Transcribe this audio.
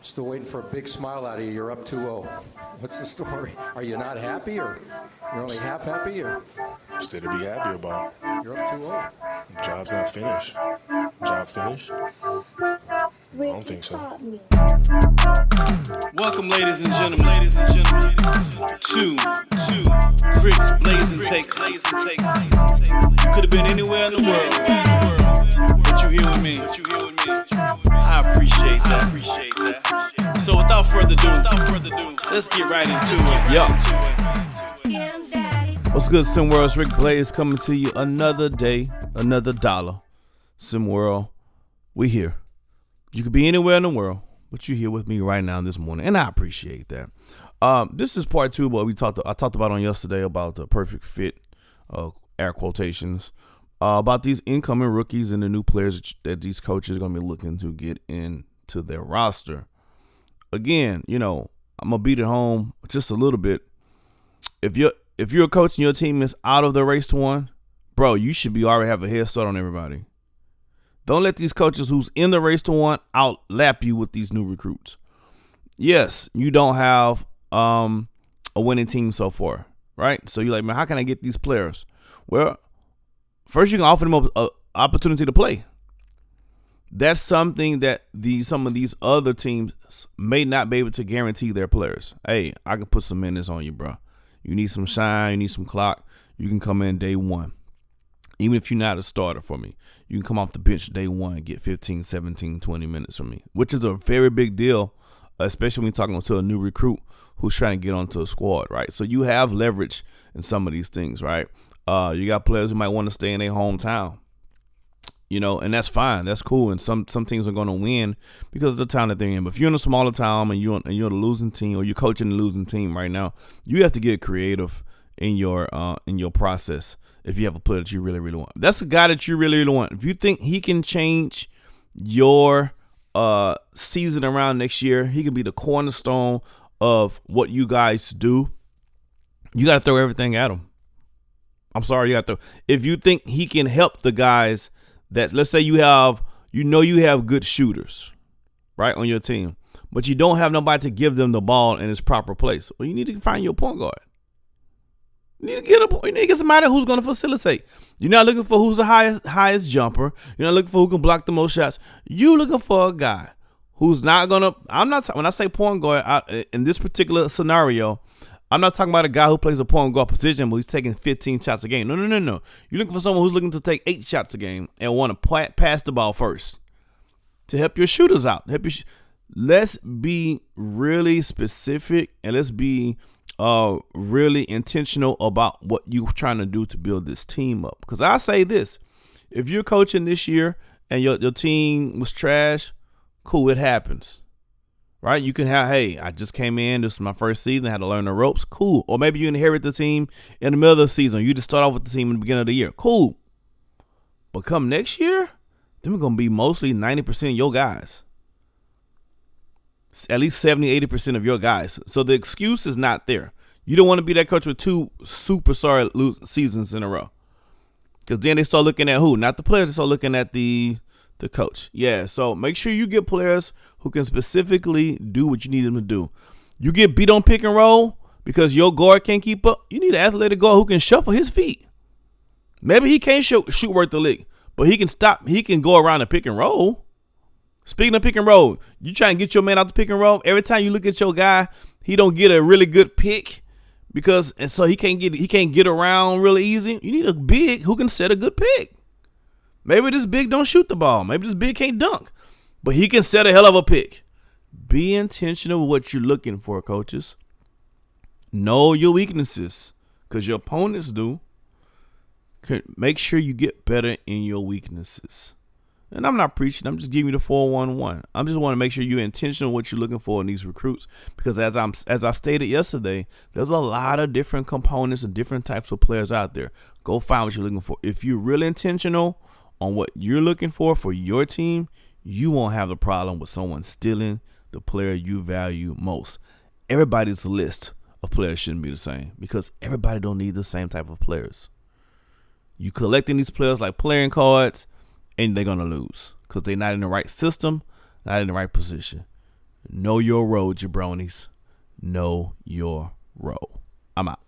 Still waiting for a big smile out of you. You're up 2-0. What's the story? Are you not happy, or you're only half happy, or? Still to be happy about. You're up 2-0. Job's not finished. Job finished? I don't think so. Welcome, ladies and gentlemen, to Bricks Blazing Takes. You could have been anywhere in the world, but you here with me. I appreciate that. So without further ado, let's get right into it. Yo. What's good, SimWorld's Rick Blaze coming to you another day, another dollar. SimWorld, we here. You could be anywhere in the world, but you're here with me right now this morning, and I appreciate that. This is part two of what I talked about on yesterday about the perfect fit, air quotations, about these incoming rookies and the new players that these coaches are going to be looking to get into their roster. Again, I'm going to beat it home just a little bit. If you're a coach and your team is out of the race to one, bro, you should be already have a head start on everybody. Don't let these coaches who's in the race to one outlap you with these new recruits. Yes, you don't have a winning team so far, right? So you're like, man, how can I get these players? Well, first you can offer them an opportunity to play. That's something that some of these other teams may not be able to guarantee their players. Hey, I can put some minutes on you, bro. You need some shine, you need some clock. You can come in day one. Even if you're not a starter for me, you can come off the bench day one and get 15, 17, 20 minutes from me, which is a very big deal, especially when you're talking to a new recruit who's trying to get onto a squad, right? So you have leverage in some of these things, right? You got players who might want to stay in their hometown, and that's fine. That's cool. And some teams are going to win because of the town that they're in. But if you're in a smaller town and you're the losing team, or you're coaching the losing team right now, you have to get creative in your process. If you have a player that you really, really want, that's a guy that you really, really want. If you think he can change your season around next year, he can be the cornerstone of what you guys do. You got to throw everything at him. I'm sorry, you got to. If you think he can help the guys that, let's say you have good shooters, right, on your team, but you don't have nobody to give them the ball in its proper place. Well, you need to find your point guard. You need to get somebody who's going to facilitate. You're not looking for who's the highest jumper. You're not looking for who can block the most shots. You're looking for a guy who's not going to. When I say point guard in this particular scenario, I'm not talking about a guy who plays a point guard position, but he's taking 15 shots a game. No. You're looking for someone who's looking to take 8 shots a game and want to pass the ball first to help your shooters out. Let's be really specific, and let's be really intentional about what you're trying to do to build this team up. Because I say this, if you're coaching this year and your team was trash, cool, it happens, right? You can have, hey, I just came in, this is my first season, I had to learn the ropes, cool. Or maybe you inherit the team in the middle of the season, you just start off with the team in the beginning of the year, cool. But come next year, then we're going to be mostly 90% your guys. At least 70-80% of your guys. So the excuse is not there. You don't want to be that coach with 2 super sorry seasons in a row. Because then they start looking at who? Not the players, they start looking at the coach. Yeah, so make sure you get players who can specifically do what you need them to do. You get beat on pick and roll because your guard can't keep up. You need an athletic guard who can shuffle his feet. Maybe he can't shoot worth the lick, but he can go around the pick and roll. Speaking of pick and roll, you try and get your man out the pick and roll. Every time you look at your guy, he don't get a really good pick so he can't get around really easy. You need a big who can set a good pick. Maybe this big don't shoot the ball. Maybe this big can't dunk, but he can set a hell of a pick. Be intentional with what you're looking for, coaches. Know your weaknesses, because your opponents do. Make sure you get better in your weaknesses. And I'm not preaching. I'm just giving you the 411. I just want to make sure you're intentional what you're looking for in these recruits, because as I stated yesterday, there's a lot of different components and different types of players out there. Go find what you're looking for. If you're really intentional on what you're looking for your team, you won't have the problem with someone stealing the player you value most. Everybody's list of players shouldn't be the same, because everybody don't need the same type of players. You collecting these players like playing cards, and they're going to lose because they're not in the right system, not in the right position. Know your role, jabronis. Know your role. I'm out.